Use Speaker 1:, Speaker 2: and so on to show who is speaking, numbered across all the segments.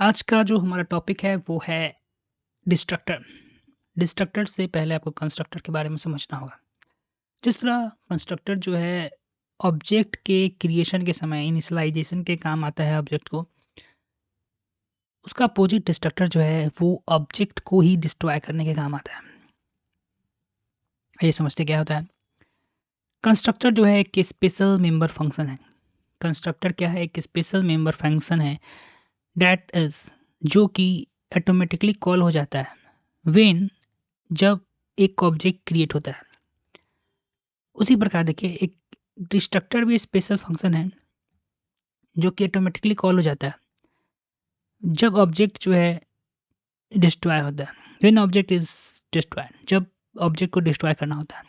Speaker 1: आज का जो हमारा टॉपिक है वो है डिस्ट्रक्टर। डिस्ट्रक्टर से पहले आपको कंस्ट्रक्टर के बारे में समझना होगा। जिस तरह कंस्ट्रक्टर जो है ऑब्जेक्ट के क्रिएशन के समय इनिशियलाइजेशन के काम आता है ऑब्जेक्ट को, उसका अपोजिट डिस्ट्रक्टर जो है वो ऑब्जेक्ट को ही डिस्ट्रॉय करने के काम आता है। ये समझते क्या होता है? कंस्ट्रक्टर जो है एक स्पेशल मेंबर फंक्शन है। कंस्ट्रक्टर क्या है? एक स्पेशल मेंबर फंक्शन है दैट इज जो कि ऑटोमेटिकली कॉल हो जाता है व्हेन जब एक ऑब्जेक्ट क्रिएट होता है। उसी प्रकार देखिए एक डिस्ट्रक्टर भी स्पेशल फंक्शन है जो कि ऑटोमेटिकली कॉल हो जाता है जब ऑब्जेक्ट जो है डिस्ट्रॉय होता है। व्हेन ऑब्जेक्ट इज डिस्ट्रॉयड, जब ऑब्जेक्ट को डिस्ट्रॉय करना होता है,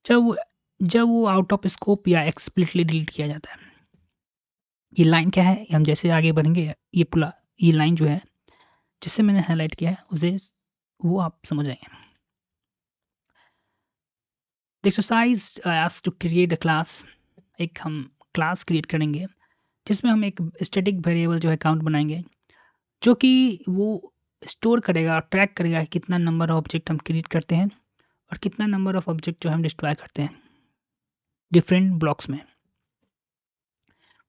Speaker 1: जब जब वो आउट ऑफ स्कोप या एक्सप्लिटली डिलीट किया जाता है। ये लाइन क्या है? हम जैसे आगे बढ़ेंगे ये लाइन जो है जिससे मैंने हाईलाइट किया है उसे वो आप समझ आएंगे। The exercise asked to create a class. एक हम क्लास क्रिएट करेंगे जिसमें हम एक स्टैटिक वेरिएबल जो है काउंट बनाएंगे, जो कि वो स्टोर करेगा और ट्रैक करेगा कि कितना नंबर ऑफ ऑब्जेक्ट हम क्रिएट करते हैं और कितना नंबर ऑफ ऑब्जेक्ट जो हम डिस्ट्रॉय करते हैं डिफरेंट ब्लॉक्स में।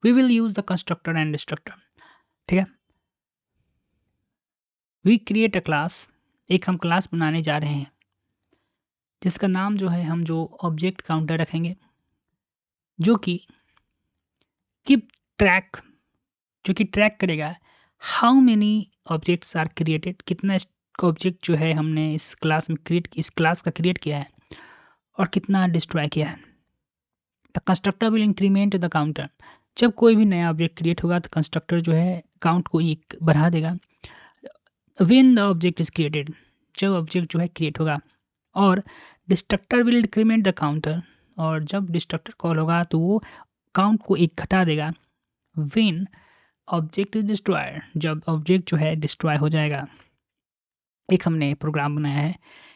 Speaker 1: We will use the constructor and destructor. ठीक है, वी क्रिएट अ क्लास। एक हम क्लास बनाने जा रहे हैं जिसका नाम जो है हम जो ऑब्जेक्ट काउंटर रखेंगे, जो कि कीप ट्रैक, जो कि ट्रैक करेगा how many objects are created, कितना ऑब्जेक्ट जो है हमने इस क्लास का क्रिएट किया है और कितना डिस्ट्रॉय किया है। The constructor will increment the counter. जब कोई भी नया ऑब्जेक्ट क्रिएट होगा तो कंस्ट्रक्टर जो है काउंट को एक बढ़ा देगा। When the object is created, जब ऑब्जेक्ट जो है क्रिएट होगा। और destructor will increment the counter, और जब डिस्ट्रक्टर कॉल होगा तो वो काउंट को एक घटा देगा। व्हेन ऑब्जेक्ट इज डिस्ट्रॉयड, जब ऑब्जेक्ट जो है डिस्ट्रॉय हो जाएगा। एक हमने प्रोग्राम बनाया है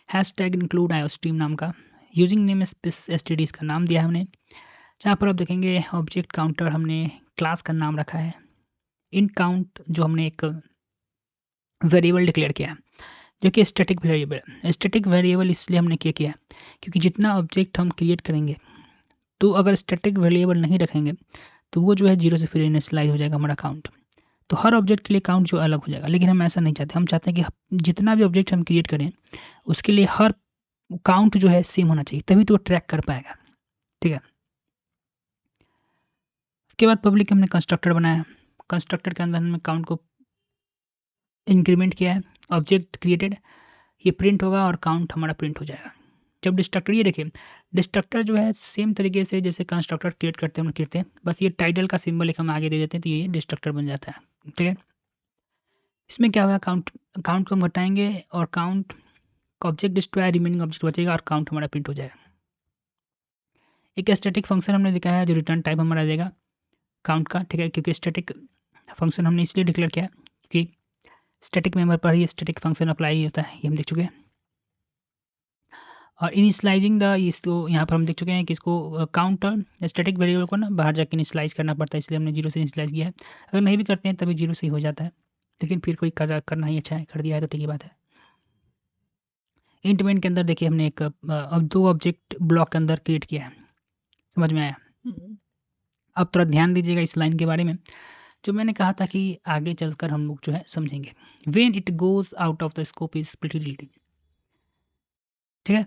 Speaker 1: हैश टैग इंक्लूड आईओस्ट्रीम नाम का। यूजिंग नेम एसटीडीज का नाम दिया है हमने, जहाँ पर आप देखेंगे ऑब्जेक्ट काउंटर हमने क्लास का नाम रखा है। इन काउंट जो हमने एक वेरिएबल डिक्लेयर किया है जो कि स्टैटिक वेरिएबल है। स्टैटिक वेरिएबल इसलिए हमने क्या किया क्योंकि जितना ऑब्जेक्ट हम क्रिएट करेंगे, तो अगर स्टैटिक वेरिएबल नहीं रखेंगे तो वो जो है जीरो से फिर इनिशियलाइज हो जाएगा हमारा काउंट। तो हर ऑब्जेक्ट के लिए काउंट जो अलग हो जाएगा, लेकिन हम ऐसा नहीं चाहते। हम चाहते हैं कि जितना भी ऑब्जेक्ट हम क्रिएट करें उसके लिए हर काउंट जो है सेम होना चाहिए, तभी तो वो ट्रैक कर पाएगा। ठीक है, उसके बाद पब्लिक हमने कंस्ट्रक्टर बनाया। कंस्ट्रक्टर के अंदर हमने काउंट को इंक्रीमेंट किया है। ऑब्जेक्ट क्रिएटेड ये प्रिंट होगा और काउंट हमारा प्रिंट हो जाएगा। जब डिस्ट्रक्टर, ये देखिए डिस्ट्रक्टर जो है सेम तरीके से जैसे कंस्ट्रक्टर क्रिएट करते हैं हम करते हैं, बस ये टाइटल का सिंबल एक हम आगे दे देते हैं तो ये डिस्ट्रक्टर बन जाता है। ठीक है, इसमें क्या होगा, काउंट काउंट को हम घटाएंगे और count object destroy, remaining object बचेगा और काउंट हमारा प्रिंट हो जाएगा। एक स्टैटिक फंक्शन हमने दिखाया है जो रिटर्न टाइप हमारा देगा काउंट का। ठीक है, क्योंकि स्टैटिक फंक्शन हमने इसलिए डिक्लेयर किया क्योंकि स्टैटिक मेंबर पर ही स्टैटिक फंक्शन अप्लाई होता है, ये हम देख चुके हैं। और इनिशलाइजिंग द, इसको यहाँ पर हम देख चुके हैं कि इसको काउंटर स्टैटिक वेरिएबल को ना बाहर जाके इनिशलाइज करना पड़ता है, इसलिए हमने जीरो से इनिशलाइज किया है। अगर नहीं भी करते हैं तभी जीरो से ही हो जाता है, लेकिन फिर कोई करना ही अच्छा है, कर दिया है तो ठीक ही बात है। इंट मेन के अंदर देखिए हमने एक अब दो ऑब्जेक्ट ब्लॉक के अंदर क्रिएट किया है। समझ में आया? अब थोड़ा ध्यान दीजिएगा इस लाइन के बारे में, जो मैंने कहा था कि आगे चलकर हम लोग जो है समझेंगे। When it goes out of the scope is pretty deleted. ठीक है,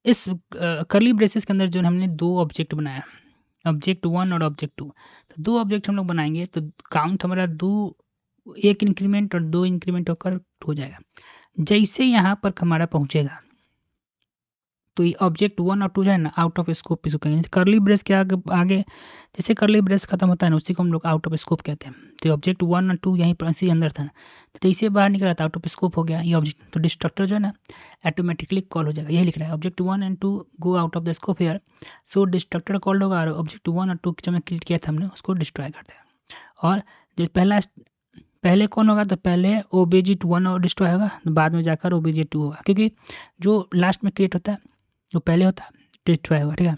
Speaker 1: इस करली ब्रेसेस के अंदर जो हमने दो ऑब्जेक्ट बनाया, ऑब्जेक्ट वन और ऑब्जेक्ट टू। तो दो ऑब्जेक्ट हम लोग बनाएंगे तो काउंट हमारा दो, एक इंक्रीमेंट और दो इंक्रीमेंट होकर हो जाएगा। जैसे यहाँ पर हमारा पहुंचेगा तो ये ऑब्जेक्ट वन और टू जो है ना आउट ऑफ स्कोप इसको कहेंगे। करली ब्रेस के आगे जैसे करली ब्रेस खत्म होता है ना उसी को हम लोग आउट ऑफ स्कोप कहते हैं। तो ऑब्जेक्ट वन और टू यहीं पर इसी अंदर था, तो जैसे बाहर निकला था आउट ऑफ स्कोप हो गया ये ऑब्जेक्ट। तो डिस्ट्रक्टर जो है ना ऑटोमेटिकली कॉल हो जाएगा, यही लिख रहा है object one and two go out of the scope here, so destructor called होगा और ऑब्जेक्ट वन और टू जो मैं क्रिएट किया था हमने उसको डिस्ट्रॉय कर देगा। और जो पहले कौन होगा, तो पहले ओबीजी वन और डिस्ट्रॉय होगा, बाद में जाकर ओबीजी टू होगा, क्योंकि जो लास्ट में क्रिएट होता है जो पहले होता है डिस्ट्रॉय होगा। ठीक है,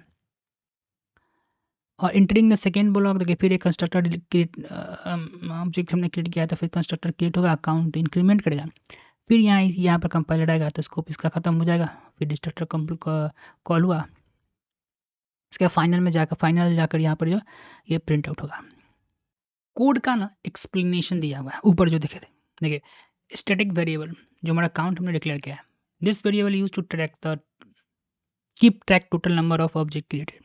Speaker 1: और इंटरिंग द सेकेंड ब्लॉक, देखिए फिर एक कंस्ट्रक्टर क्रिएट ऑब्जेक्ट हमने क्रिएट किया था, फिर कंस्ट्रक्टर क्रिएट होगा, अकाउंट इंक्रीमेंट करेगा, फिर यहाँ पर कंपाइलर आएगा तो स्कोप इसका खत्म हो जाएगा, फिर डिस्ट्रक्टर कॉल हुआ, इसके फाइनल जाकर यहाँ पर जो ये प्रिंट आउट होगा। कोड का ना एक्सप्लेनेशन दिया हुआ है ऊपर जो देखे थे, देखिए स्टैटिक वेरिएबल जो हमारा काउंट हमने डिक्लेयर किया है, this variable use to keep track total number of object created.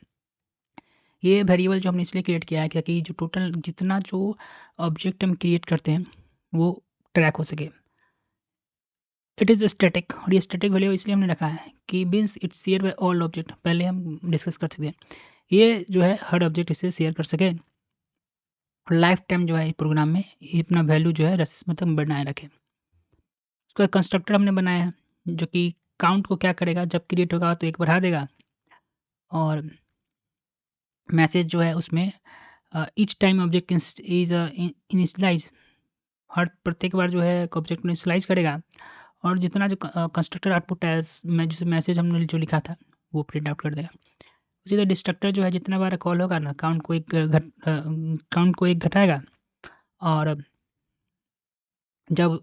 Speaker 1: ये वेरिएबल जो हमने इसलिए क्रिएट किया है क्योंकि जो टोटल जितना जो ऑब्जेक्ट हम क्रिएट करते हैं वो ट्रैक हो सके। इट इज़ स्टैटिक, और ये स्टैटिक वेरिएबल इसलिए हमने रखा है कि means it's share by all object, पहले हम डिस्कस कर सकते हैं, ये जो है हर ऑब्जेक्ट इसे शेयर कर सके, लाइफ टाइम जो है प्रोग्राम में ये अपना वैल्यू जो है मतलब बनाए रखे। उसका कंस्ट्रक्टर हमने बनाया है जो कि काउंट को क्या करेगा, जब क्रिएट होगा तो एक बढ़ा देगा, और मैसेज जो है उसमें each time object is initialise, हर प्रत्येक बार जो है ऑब्जेक्ट को इनिशलाइज करेगा, और जितना जो कंस्ट्रक्टर आउटपुट एज जो मैसेज हमने जो लिखा था वो प्रिंट आउट कर देगा। उसी तरह डिस्ट्रक्टर जो है जितना बार कॉल होगा ना काउंट को एक घटाएगा, और जब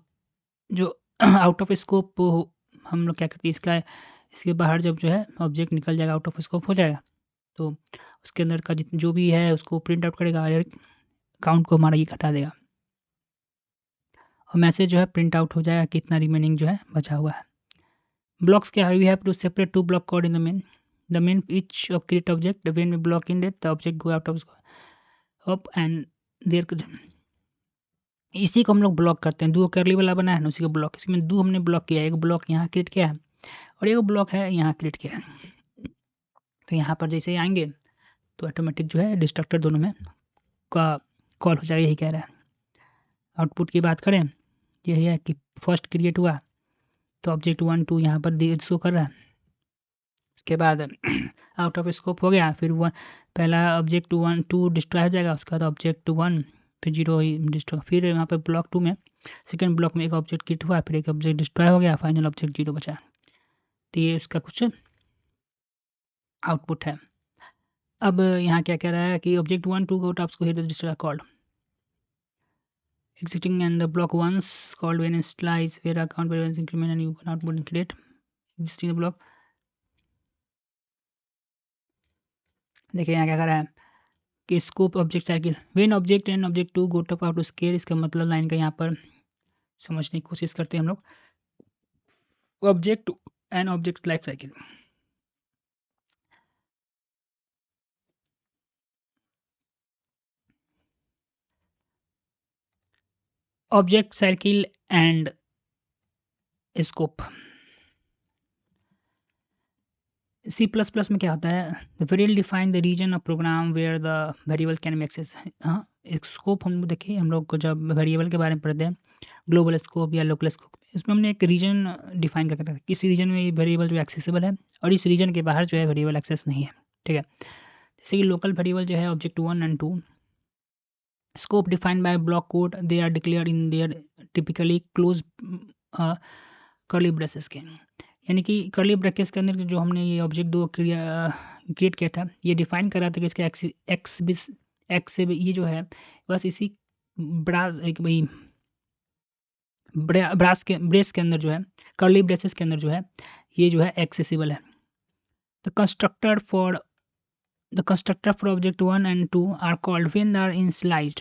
Speaker 1: जो आउट ऑफ स्कोप हम लोग क्या करते हैं इसके बाहर जब जो है ऑब्जेक्ट निकल जाएगा, आउट ऑफ स्कोप हो जाएगा, तो उसके अंदर का जो भी है उसको प्रिंट आउट करेगा, और काउंट को हमारा ये घटा देगा, और मैसेज जो है प्रिंट आउट हो जाएगा कितना रिमेनिंग जो है बचा हुआ है। ब्लॉक्स क्या है, we have to separate two block code in the main each of create object, when we block in it the object go out of scope and there, इसी को हम लोग ब्लॉक करते हैं, दो करली वाला बना है ना उसी को ब्लॉक, इसमें दो हमने ब्लॉक किया है, एक ब्लॉक यहाँ क्रिएट किया है और एक ब्लॉक है यहाँ क्रिएट किया है। तो यहाँ पर जैसे ही आएंगे तो ऑटोमेटिक जो है डिस्ट्रक्टर दोनों में का कॉल हो जाएगा, यही कह रहा है। आउटपुट की बात करें यही है कि फर्स्ट क्रिएट हुआ तो ऑब्जेक्ट 1 2 यहाँ पर शो कर रहा है, उसके बाद आउट ऑफ स्कोप हो गया, फिर पहला ऑब्जेक्ट 1 2 डिस्ट्रॉय हो जाएगा, उसके बाद ऑब्जेक्ट 1 फिर 0 डिस्ट्रॉय, फिर यहाँ पर ब्लॉक 2 में सेकेंड ब्लॉक में एक ऑब्जेक्ट क्रिएट हुआ, फिर एक ऑब्जेक्ट डिस्ट्रॉय हो गया, फाइनल ऑब्जेक्ट 0 बचा। तो ये उसका कुछ आउटपुट है। अब यहाँ क्या कह रहा है कि ऑब्जेक्ट 1 2 गो टॉप्स को hit the destroy called exiting and the block once called when initialize where account variables increment and you can output and create existing the block। देखिए यहाँ क्या कर रहा है कि scope object cycle when object and object 2 go top out to scare, इसका मतलब line का यहाँ पर समझने की कोशिश करते हैं हम लोग, object and object life cycle. Object cycle and scope C++ में क्या होता है, the variable define the region of program where the variable can be access. हाँ एक स्कोप हम देखिए, हम लोग को जब वेरिएबल के बारे में पढ़ते हैं ग्लोबल स्कोप या लोकल स्कोप, इसमें हमने एक रीजन डिफाइन कर रखा है, किस रीजन में ये वेरिएबल जो एक्सेसिबल है और इस रीजन के बाहर जो है वेरिएबल एक्सेस नहीं है, ठीक है। जैसे कि लोकल वेरिएबल जो है object 1 and 2, scope defined by block code, they are declared in their typically close curly braces के, यानी कि कर्ली ब्रैकेट्स के अंदर जो हमने ये ऑब्जेक्ट 2 क्रिएट किया था ये डिफाइन कर रहा था कि इसका एक्स से ये जो है बस इसी ब्रास एक भाई ब्रेस के अंदर जो है कर्ली ब्रेसेस के अंदर जो है ये जो है एक्सेसिबल है। The constructor for object 1 and 2 are called when they are initialized,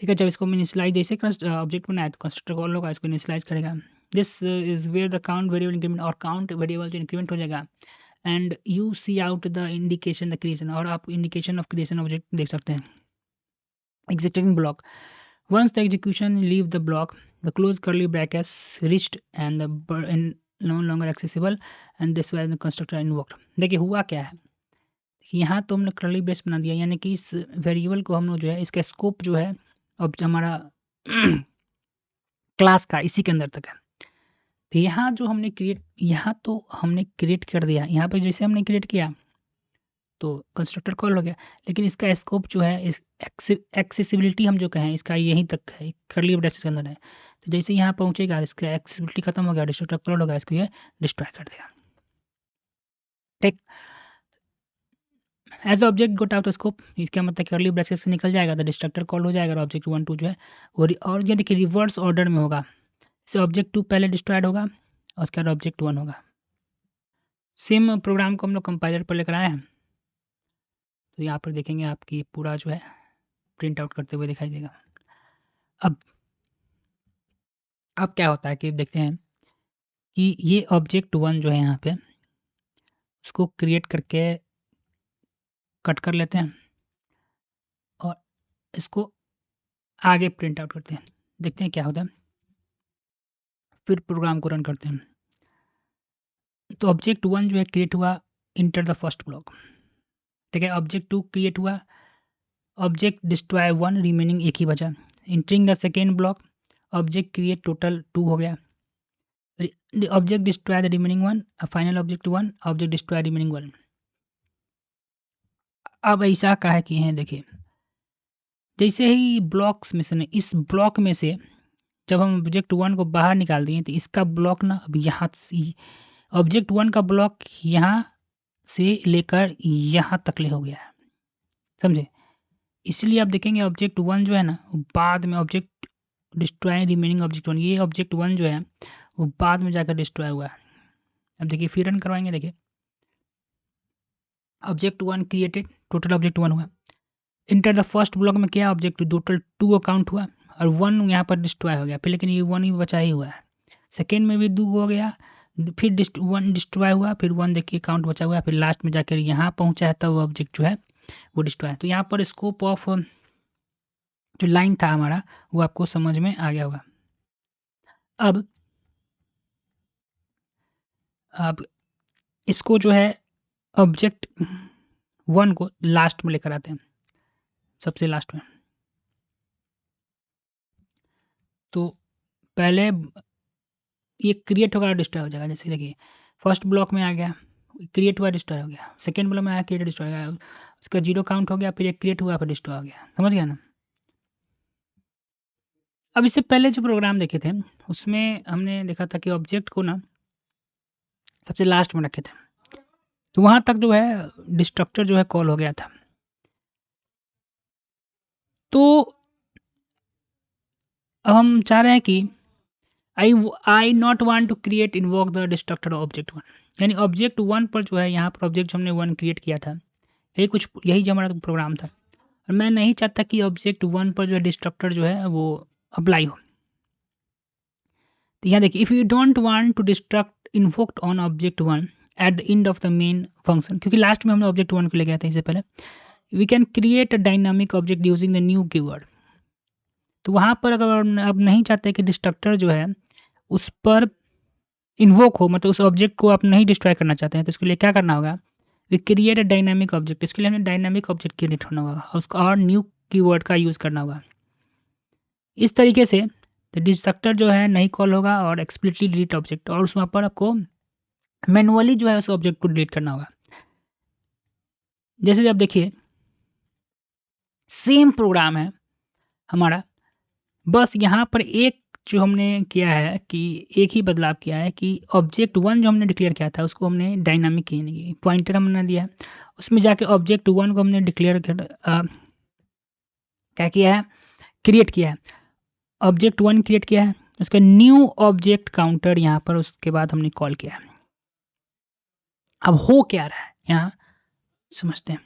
Speaker 1: ठीक है। जब इसको इनिशियलाइज जैसे ऑब्जेक्ट बनाया तो कंस्ट्रक्टर कॉल होगा, इसको इनिशियलाइज करेगा, this is where the count variable increment, और काउंट वेरिएबल जो इंक्रीमेंट हो जाएगा, and you see out the indication the creation, और आप इंडिकेशन ऑफ क्रिएशन ऑब्जेक्ट देख सकते हैं। Executing block once the execution leave the block the close curly brackets reached and no longer accessible and this was the constructor invoked। देखिए हुआ क्या है, यहाँ तो हमने कर्ली ब्रेस बना दिया, यानी कि इस वेरिएबल को हम लोग जो है इसका स्कोप जो है अब हमारा क्लास का इसी के अंदर तक है। तो यहाँ जो हमने क्रिएट कर दिया, यहाँ पे जैसे हमने क्रिएट किया तो कंस्ट्रक्टर कॉल हो गया, लेकिन इसका स्कोप जो है इस एक्सेसिबिलिटी हम जो कहें इसका यहीं तक है, कर्ली ब्रेसेस के अंदर है। तो जैसे यहाँ पहुंचेगा इसका एक्सेसिबिलिटी खत्म हो गया, डिस्ट्रक्टर कॉल होगा, इसको ये डिस्ट्रॉय कर देगा, ठीक। एज ऑब्जेक्ट गोट आउट स्कोप, इसका मतलब कर्ली ब्रैकेट से निकल जाएगा तो डिस्ट्रक्टर कॉल हो जाएगा, ऑब्जेक्ट 1 2 जो है और ये देखिए रिवर्स ऑर्डर में होगा। इसे ऑब्जेक्ट 2 पहले डिस्ट्रॉयड होगा और उसके बाद ऑब्जेक्ट 1 होगा। सेम प्रोग्राम को हम लोग कंपाइलर पर लेकर आए हैं, तो यहाँ पर देखेंगे आपकी पूरा जो है प्रिंट आउट करते हुए दिखाई देगा। अब क्या होता है कि देखते हैं कि ये ऑब्जेक्ट 1 जो है यहाँ पे उसको क्रिएट करके कट कर लेते हैं और इसको आगे प्रिंट आउट करते हैं। देखते हैं क्या होता है, फिर प्रोग्राम को रन करते हैं। तो ऑब्जेक्ट 1 जो है क्रिएट हुआ, इंटर द फर्स्ट ब्लॉक, ठीक है। ऑब्जेक्ट 2 क्रिएट हुआ, ऑब्जेक्ट डिस्ट्रॉय 1 रिमेनिंग एक ही बचा। Entering the second block, object create total 2 हो गया। Object destroy the remaining 1, final object 1, object destroy remaining 1। अब ऐसा काहे किए हैं, देखिए जैसे ही ब्लॉक्स में से इस ब्लॉक में से जब हम ऑब्जेक्ट 1 को बाहर निकाल दिए तो इसका ब्लॉक ना अब यहाँ से ऑब्जेक्ट 1 का ब्लॉक यहाँ से लेकर यहाँ तक ले हो गया है, समझे। इसलिए आप देखेंगे ऑब्जेक्ट 1 जो है ना बाद में ऑब्जेक्ट डिस्ट्रॉय रिमेनिंग ऑब्जेक्ट 1, ये ऑब्जेक्ट 1 जो है वो बाद में जाकर डिस्ट्रॉय हुआ है। अब देखिए फिर रन करवाएंगे, देखिए ऑब्जेक्ट 1 क्रिएटेड, टोटल ऑब्जेक्ट 1 हुआ। इंटर द फर्स्ट ब्लॉक में क्या ऑब्जेक्ट टोटल 2 काउंट हुआ और 1 यहाँ पर डिस्ट्रॉय हो गया, फिर लेकिन ये 1 ही बचा ही हुआ है। सेकेंड में भी 2 हो गया, फिर 1 डिस्ट्रॉय हुआ, फिर 1 देखिए काउंट बचा हुआ है, फिर लास्ट में जाकर यहाँ पहुँचा है तब वो ऑब्जेक्ट जो है वो डिस्ट्रॉय है। तो यहाँ पर स्कोप ऑफ जो लाइन था हमारा वो आपको समझ में आ गया होगा। अब इसको जो है ऑब्जेक्ट 1 को लास्ट में लेकर आते हैं, सबसे लास्ट में। तो पहले ये क्रिएट होगा डिस्ट्रॉय हो जाएगा, जैसे देखिए फर्स्ट ब्लॉक में आ गया, क्रिएट हुआ डिस्ट्रॉय हो गया, सेकेंड ब्लॉक में आया क्रिएट डिस्ट्रॉय हो गया, उसका 0 काउंट हो गया, फिर एक क्रिएट हुआ फिर डिस्ट्रॉय हो गया, समझ गया ना। अब इससे पहले जो प्रोग्राम देखे थे उसमें हमने देखा था कि ऑब्जेक्ट को ना सबसे लास्ट में रखे थे, तो वहां तक जो है डिस्ट्रक्टर जो है कॉल हो गया था। तो अब हम चाह रहे हैं कि I not want to create invoke the destructor object 1, यानी ऑब्जेक्ट 1 पर जो है यहाँ पर ऑब्जेक्ट जो हमने 1 क्रिएट किया था यही जो हमारा प्रोग्राम था, और मैं नहीं चाहता कि ऑब्जेक्ट 1 पर जो है डिस्ट्रक्टर जो है वो अप्लाई हो। तो यहाँ देखिए if you don't want to destruct invoked on object 1 at the end of the main function, क्योंकि लास्ट में हमने ऑब्जेक्ट 1 को ले गया था इससे पहले, we can create a dynamic object using the new keyword. तो वहाँ पर अगर आप नहीं चाहते कि डिस्ट्रक्टर जो है उस पर इन्वोक हो, मतलब उस ऑब्जेक्ट को आप नहीं डिस्ट्रॉय करना चाहते हैं, तो इसके लिए क्या करना होगा, we create a dynamic object. इसके लिए हमें डायनामिक ऑब्जेक्ट क्रिएट होना होगा और उसका और न्यू कीवर्ड का यूज़ करना होगा। इस तरीके से तो डिस्ट्रक्टर जो है नहीं कॉल होगा और एक्सप्लिसिटली डिलीट ऑब्जेक्ट, और उस वहाँ पर आपको मैनुअली जो है उस ऑब्जेक्ट को डिलीट करना होगा। जैसे आप देखिए सेम प्रोग्राम है हमारा, बस यहाँ पर एक जो हमने किया है कि एक ही बदलाव किया है कि ऑब्जेक्ट 1 जो हमने डिक्लेयर किया था उसको हमने डायनामिक किया नहीं, पॉइंटर हमने दिया है, उसमें जाके ऑब्जेक्ट 1 को हमने डिक्लेयर क्या किया है, क्रिएट किया है, ऑब्जेक्ट 1 क्रिएट किया है, उसका न्यू ऑब्जेक्ट काउंटर यहाँ पर उसके बाद हमने कॉल किया है। अब हो क्या रहा है यहाँ समझते हैं।